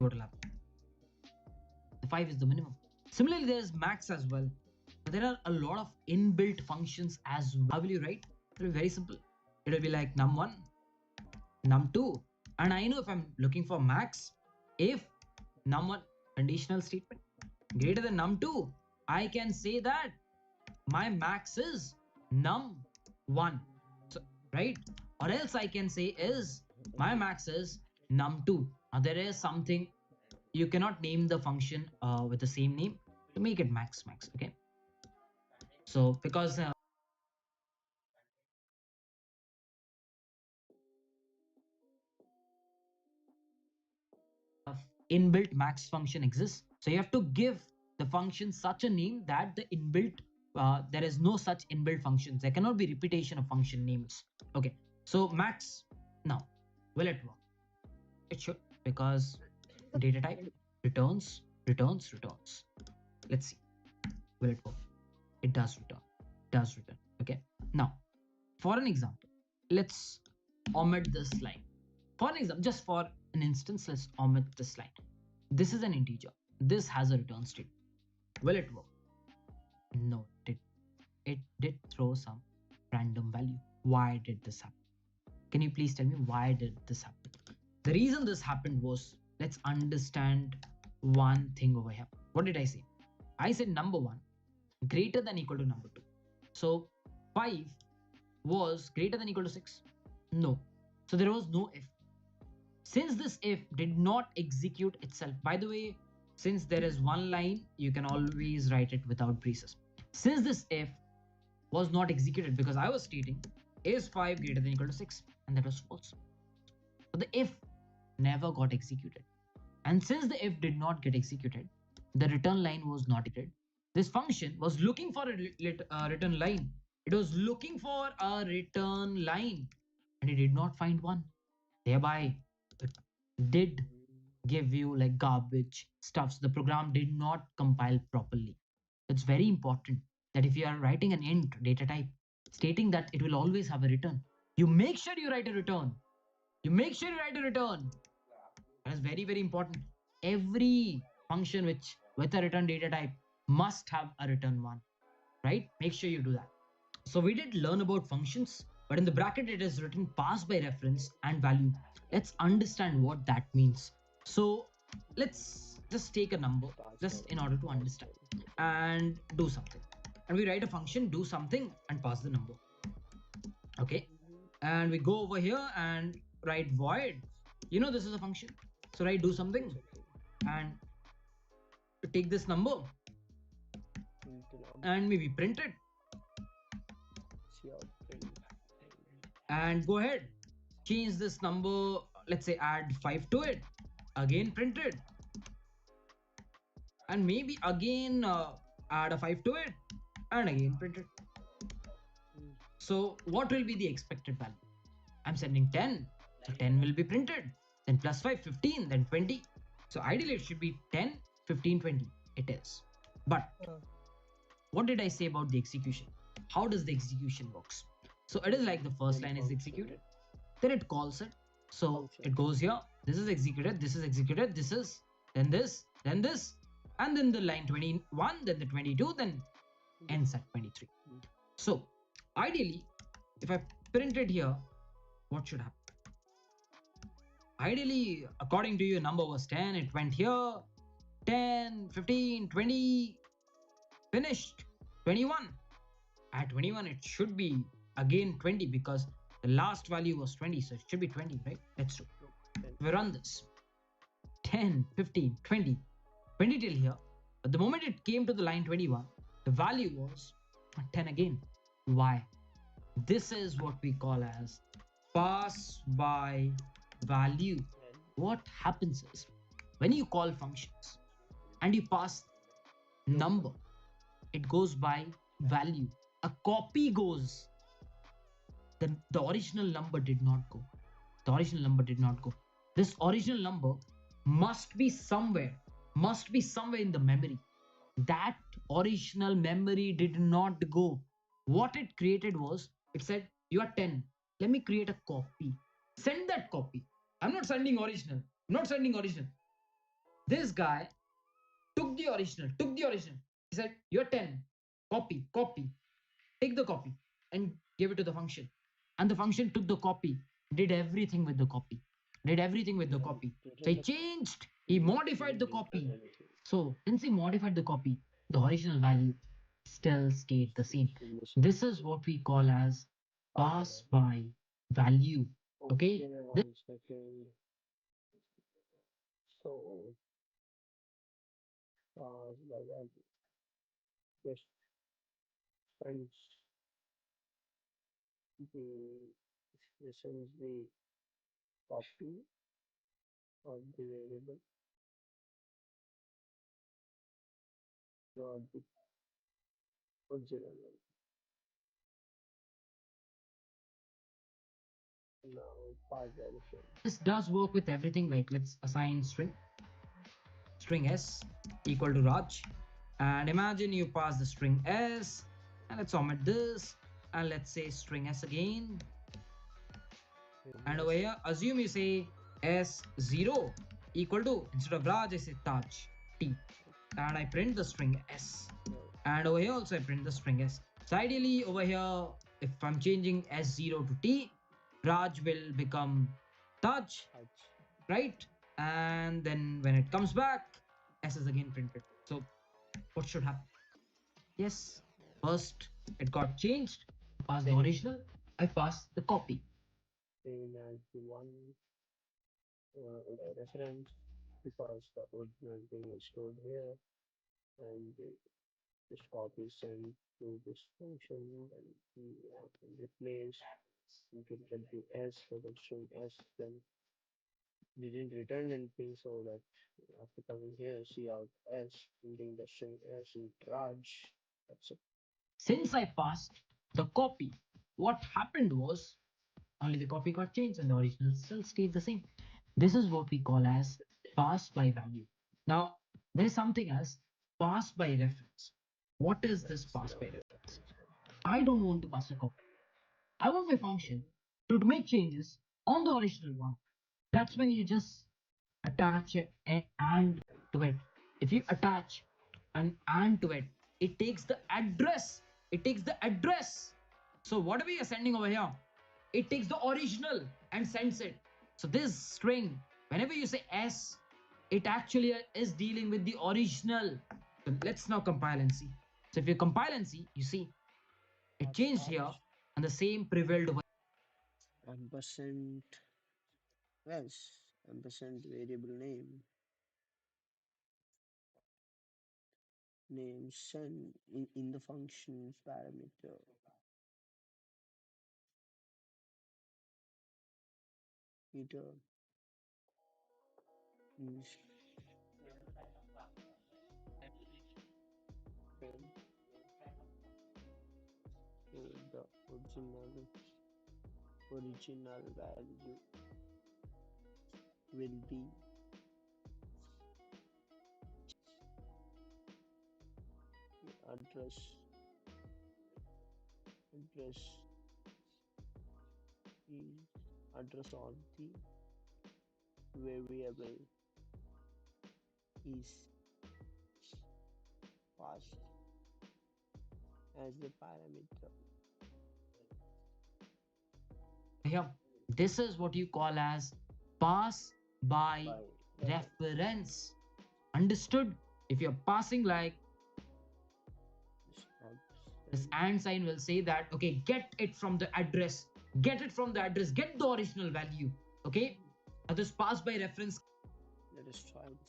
what will happen? The 5 is the minimum. Similarly, there is max as well. But there are a lot of inbuilt functions as well. How will you write? It will be very simple. It will be like num1, num2. And I know if I'm looking for max, if num1 conditional statement greater than num2, I can say that my max is num1. So, right? Or else I can say is my max is num2. Now there is something you cannot name the function with the same name to make it max. Okay. So because inbuilt max function exists, so you have to give the function such a name that the inbuilt there is no such inbuilt functions. There cannot be repetition of function names. Okay, so max. Now will it work? It should, because data type returns. Let's see, will it work? It does return. Okay, now for an example, let's omit this line. For an example, just for an instance, let's omit this line. This is an integer. This has a return statement. Will it work? No, it did throw some random value. Why did this happen? Can you please tell me why did this happen? The reason this happened was, let's understand one thing over here. What did I say? I said number1 greater than equal to number2. So 5 was greater than equal to 6. No. So there was no if. Since this if did not execute itself, by the way, since there is one line, you can always write it without braces. Since this if was not executed, because I was stating is 5 greater than equal to 6, and that was false. So the if never got executed. And since the if did not get executed, the return line was not executed. This function was looking for a return line. It was looking for a return line, and it did not find one. Thereby, it did give you like garbage stuff. So the program did not compile properly. It's very important that if you are writing an int data type stating that it will always have a return, you make sure you write a return. That is very, very important. Every function which with a return data type must have a return one, right? Make sure you do that. So we did learn about functions, but in the bracket it is written pass by reference and value. Let's understand what that means. So let's just take a number just in order to understand and do something. And we write a function, do something, and pass the number. Okay. And we go over here and write void. You know this is a function. So write do something and take this number and maybe print it. And go ahead, change this number, let's say add 5 to it, again print it, and maybe again add a 5 to it, and again print it. So what will be the expected value? I'm sending 10, so 10 will be printed, then plus 5, 15, then 20. So ideally it should be 10, 15, 20. It is. But what did I say about the execution? How does the execution works? So it is like the first line is executed, then it calls it. So it goes here, this is executed, this is executed, this is, then this, and then the line 21, then the 22, then ends at 23. So ideally, if I print it here, what should happen? Ideally, according to you, number was 10, it went here, 10, 15, 20, finished, 21. At 21, it should be again 20 because the last value was 20, so it should be 20, right? Let's do. We run this. 10, 15, 20 till here. But the moment it came to the line 21, the value was 10 again. Why? This is what we call as pass by value. What happens is when you call functions and you pass number, it goes by value. A copy goes. The original number did not go. This original number must be somewhere in the memory. That original memory did not go. What it created was, it said, you are 10. Let me create a copy. Send that copy. I'm not sending original. This guy took the original. He said, "You're 10. Copy. Take the copy and give it to the function." And the function took the copy, did everything with the copy. So he changed, he modified the copy. So since he modified the copy, the original value still stayed the same. This is what we call as pass by value. Okay. One second. So, like that, just friends, the this is the copy of the variable, not the original one. Now, pass direction. This does work with everything. Like let's assign string s equal to Raj, and imagine you pass the string s, and let's omit this, and let's say string s again. And over here, assume you say s0 equal to, instead of Raj I say Taj t, and I print the string s. And over here also I print the string s. So ideally over here, if I'm changing s0 to t, Raj will become Taj, right? And then when it comes back, s is again printed. So what should happen? Yes, first it got changed. Pass the original, I pass the copy. Same as the one reference, because the original thing is stored here, and this copy is sent to this function, and we have to replace. You can get the s for the string s, then didn't return anything, so that after coming here, see out s, printing the string s in Raj. That's it. Since I passed the copy, what happened was only the copy got changed and the original still stayed the same. This is what we call as pass by value. Now, there is something as pass by reference. What is this pass by reference? I don't want to pass a copy. I want my function to make changes on the original one. That's when you just attach an and to it. If you attach an and to it, it takes the address. So whatever you're sending over here, it takes the original and sends it. So this string, whenever you say s, it actually is dealing with the original. So let's now compile and see. So if you compile and see, you see it changed here and the same prevailed over. Ampersand s, ampersand variable name send in the function parameter meter is sent to the original value will be address address is address of the variable is passed as the parameter. Here, this is what you call as pass by By reference. Understood? If you're passing like this and sign will say that, okay, get it from the address, get the original value. Okay, now this pass by reference. Let us try this.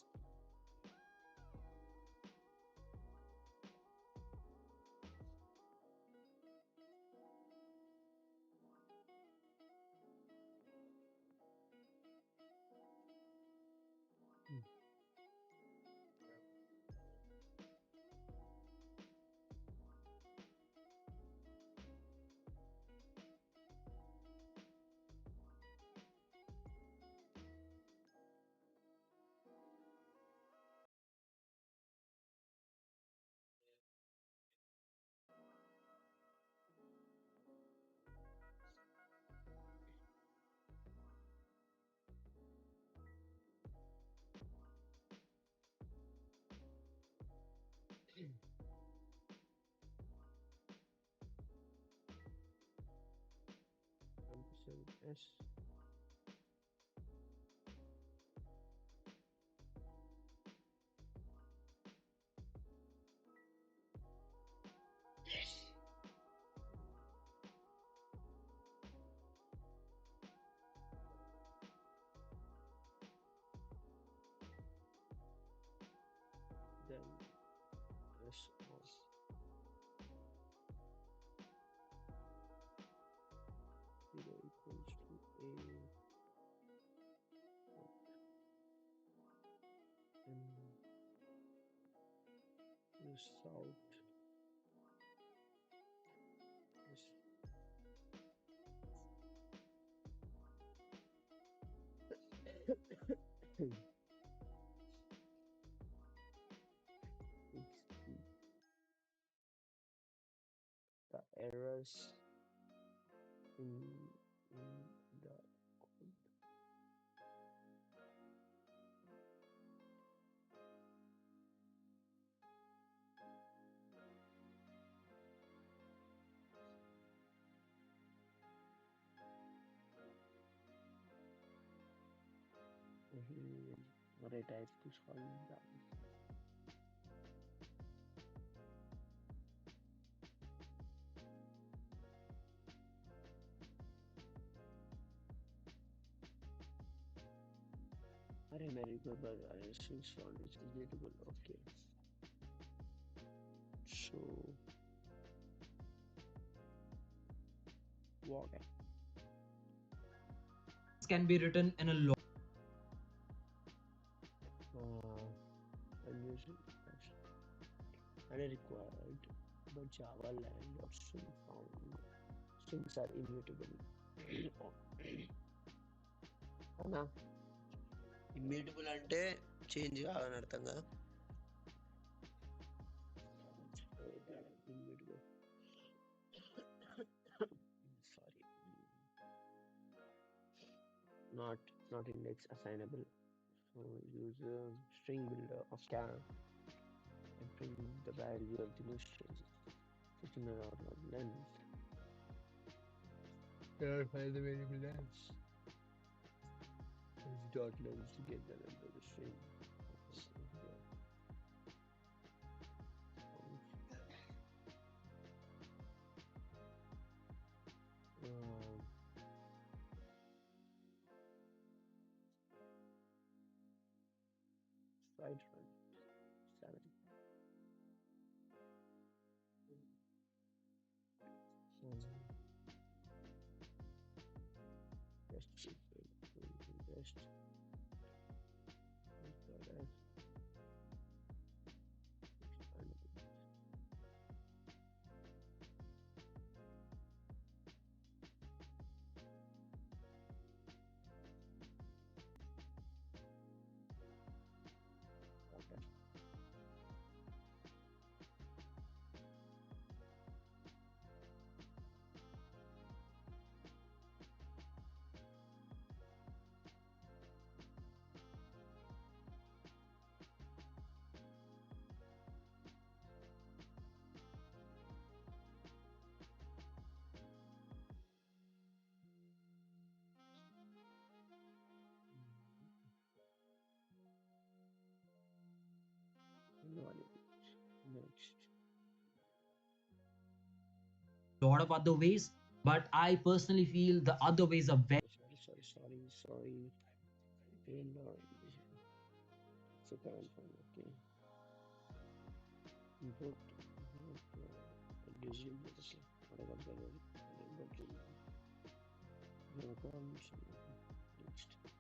S. Then S of 0 equals to A and result is the errors in the code. What I type to solve that. अरे मेरे को since one is relatable. Okay, so what Can be written in a log. I'm using required, but Java land or string found strings are immutable. అవునా immutable అంటే change కావాలని అర్థం కదా immutable sorry not index assignable, so use a string builder of char and bring the value of the new string within an order of length. Verify the variable length. Use dot length to get the length of the string. Side run 7. Test test next. Lot of other ways, but I personally feel the other ways are very Sorry. It's a current one, okay. Import usually okay. Whatever the next.